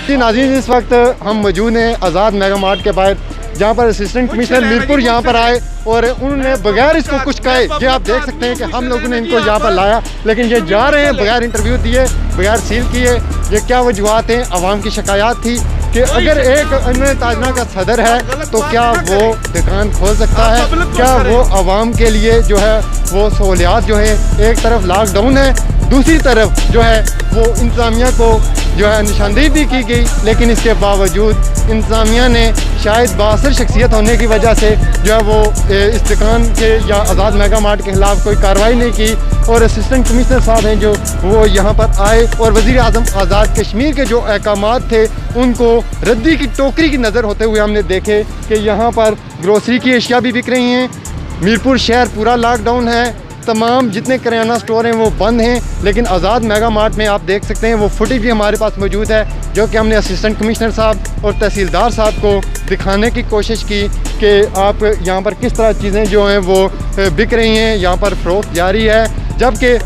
जी नाज़रीन, इस वक्त हम मौजूद हैं आज़ाद मेगा मार्ट के बाहर, जहाँ पर असिस्टेंट कमिश्नर मीरपुर यहाँ पर आए और उन्होंने बगैर इसको कुछ कहे, ये आप देख सकते हैं कि हम लोगों ने इनको यहाँ पर लाया, लेकिन ये जा रहे हैं बगैर इंटरव्यू दिए, बगैर सील किए। ये क्या वजूहत हैं? आवाम की शिकायत थी कि अगर एक इन्वेंट ताजना का सदर है तो क्या वो दुकान खोल सकता है, क्या वो आवाम के लिए जो है वो सहूलियात जो है, एक तरफ लॉकडाउन है, दूसरी तरफ जो है वो इंतज़ामिया को जो है निशानदेही भी की गई, लेकिन इसके बावजूद इंतज़ामिया ने शायद बासर शख्सियत होने की वजह से जो है वो इस दुकान के या आज़ाद मेगा मार्ट के ख़िलाफ़ कोई कार्रवाई नहीं की। और असिस्टेंट कमिश्नर साहब हैं जो वो यहाँ पर आए और वज़ीर आज़म आज़ाद कश्मीर के जो अहकामात थे उनको रद्दी की टोकरी की नज़र होते हुए हमने देखे कि यहाँ पर ग्रोसरी की अशिया भी बिक रही हैं। मीरपुर शहर पूरा लॉकडाउन है, तमाम जितने किराना स्टोर हैं वो बंद हैं, लेकिन आज़ाद मेगा मार्ट में आप देख सकते हैं वो फुटेज भी हमारे पास मौजूद है, जो कि हमने असिस्टेंट कमिश्नर साहब और तहसीलदार साहब को दिखाने की कोशिश की कि आप यहाँ पर किस तरह चीज़ें जो हैं वो बिक रही हैं, यहाँ पर फ़रोख्त जारी है। जबकि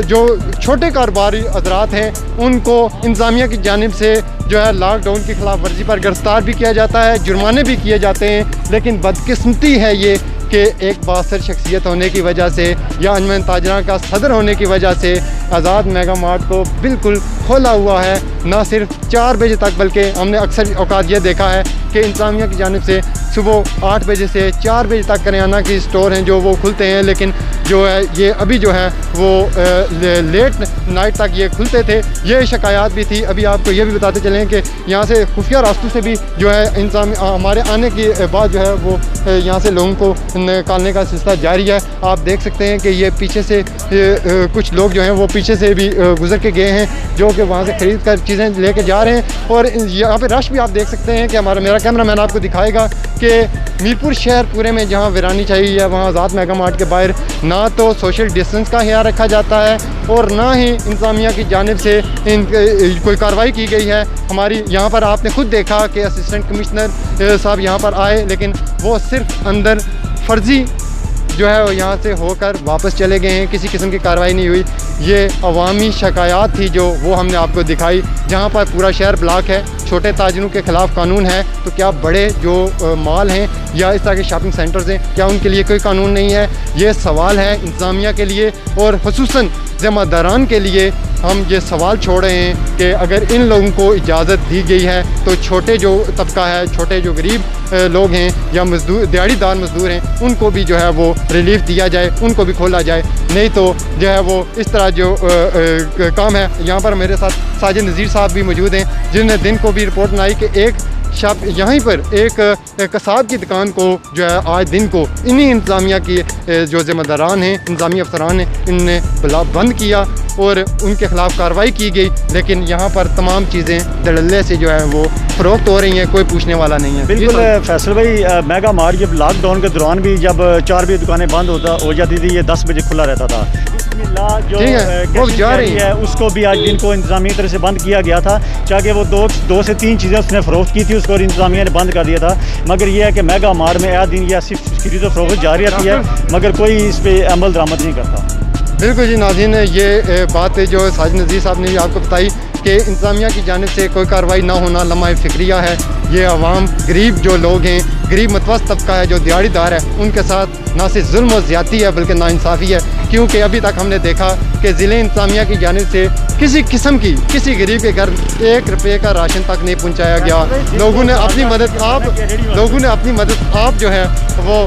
जो छोटे कारोबारी हज़रात हैं उनको इंतज़ामिया की जानिब से जो है लॉकडाउन की खिलाफ वर्जी पर गिरफ्तार भी किया जाता है, जुर्माने भी किए जाते हैं। लेकिन बदकिस्मती है ये कि एक बासर शख्सियत होने की वजह से या अंजुमन ताजरा का सदर होने की वजह से आज़ाद मेगा मार्ट को बिल्कुल खोला हुआ है। ना सिर्फ 4 बजे तक, बल्कि हमने अक्सर औकात ये देखा है कि इंतज़ामिया की जानिब से सुबह 8 बजे से 4 बजे तक करियाना की स्टोर हैं जो वो खुलते हैं, लेकिन जो है ये अभी जो है वो लेट नाइट तक ये खुलते थे। ये शिकायत भी थी। अभी आपको ये भी बताते चलें कि यहाँ से खुफिया रास्तों से भी जो है इंसान हमारे आने के बाद जो है वो यहाँ से लोगों को निकालने का सिलसिला जारी है। आप देख सकते हैं कि ये पीछे से कुछ लोग जो हैं वो पीछे से भी गुजर के गए हैं, जो कि वहाँ से ख़रीद कर चीज़ें लेके जा रहे हैं। और यहाँ पे रश भी आप देख सकते हैं कि मेरा कैमरामैन आपको दिखाएगा कि मीरपुर शहर पूरे में जहाँ वीरानी चाहिए है वहाँ आज़ाद मेगा मार्ट के बाहर ना तो सोशल डिस्टेंस का ख्याल रखा जाता है और ना ही इंतज़ामिया की जानिब से कोई कार्रवाई की गई है। हमारी यहाँ पर आपने खुद देखा कि असिस्टेंट कमिश्नर साहब यहाँ पर आए, लेकिन वो सिर्फ अंदर फर्जी जो है यहाँ से होकर वापस चले गए हैं, किसी किस्म की कार्रवाई नहीं हुई। ये अवामी शिकायत थी जो वो हमने आपको दिखाई। जहाँ पर पूरा शहर ब्लॉक है, छोटे ताजिरों के ख़िलाफ़ कानून है, तो क्या बड़े जो मॉल हैं या इस तरह के शॉपिंग सेंटर्स हैं, क्या उनके लिए कोई कानून नहीं है? ये सवाल है इंतज़ामिया के लिए और ख़ुसूसन ज़िम्मेदारान के लिए। हम ये सवाल छोड़ रहे हैं कि अगर इन लोगों को इजाज़त दी गई है तो छोटे जो तबका है, छोटे जो गरीब लोग हैं या मजदूर दिहाड़ीदार मजदूर हैं, उनको भी जो है वो रिलीफ दिया जाए, उनको भी खोला जाए। नहीं तो जो है वो इस तरह जो काम है। यहाँ पर मेरे साथ साजिद नज़ीर साहब भी मौजूद हैं, जिन्हें दिन को भी रिपोर्ट बनाई कि एक शॉप यहीं पर एक कसाब की दुकान को जो है आज दिन को इन्हीं इंतज़ामिया की जो ज़िम्मेदारान हैं, इंतज़ामी अफसरान हैं, इनने बंद किया और उनके ख़िलाफ़ कार्रवाई की गई। लेकिन यहाँ पर तमाम चीज़ें धड़ल्ले से जो है वो फ़रोख्त हो रही हैं, कोई पूछने वाला नहीं है। बिल्कुल फैसल भाई, मेगा मार्ट जब लॉकडाउन के दौरान भी जब 4 बजे दुकानें बंद हो जाती थी, ये 10 बजे खुला रहता था। जो वो जा रही है उसको भी आज दिन को इंतज़ामी तरह से बंद किया गया था, चाहे वो दो से तीन चीज़ें उसने फ़रोख्त की थी, उसको इंतज़ामिया ने बंद कर दिया था। मगर यह है कि मेगा मार्ट में आए दिन यह सिर्फ खरीद व फ़रोख्त जारी रहती है, मगर कोई इस पर अमल दरामद नहीं करता। बिल्कुल जी नाज़रीन, ये बात जो साजिद नज़ीर साहब ने आपको बताई कि इंतज़ामिया की जानिब से कोई कार्रवाई ना होना लम्हा फ़िक्रिया है। ये अवाम गरीब जो लोग हैं, गरीब मतवस्त तबका है जो दिहाड़ीदार है, उनके साथ ना सिर्फ जुल्म और ज़्यादती है बल्कि नाइंसाफ़ी है। क्योंकि अभी तक हमने देखा कि ज़िले इंतज़ामिया की जानिब से किसी किस्म की किसी गरीब के घर 1 रुपये का राशन तक नहीं पहुँचाया गया। लोगों ने अपनी मदद आप जो है वो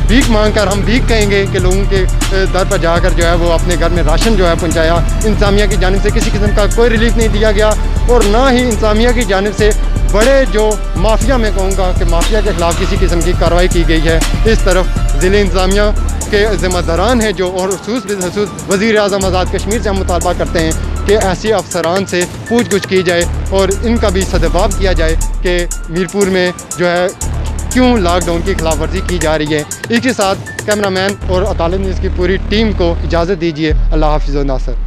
भीख मांग कर, हम भीख कहेंगे कि लोगों के दर पर जाकर जो है वो अपने घर में राशन जो है पहुँचाया। इंतज़ामिया की जानिब से किसी किस्म का कोई रिलीफ नहीं दिया गया और ना ही इंतज़ामिया की जानिब से बड़े जो माफिया, मैं कहूँगा कि माफिया के ख़िलाफ़ किसी किस्म की कार्रवाई की गई है। इस तरफ ज़िले इंतज़ामिया के ज़िम्मेदारान हैं जो और ख़ुसूस वज़ीर आज़म आज़ाद कश्मीर से हम मुतालबा करते हैं कि ऐसे अफसरान से पूछ गुछ की जाए और इनका भी सदबाब किया जाए कि मीरपुर में जो है क्यों लॉकडाउन की खिलाफ वर्जी की जा रही है। इसी साथ कैमरामैन और अतालिब न्यूज़ की पूरी टीम को इजाज़त दीजिए। अल्लाह हाफ़िज़ व नासर।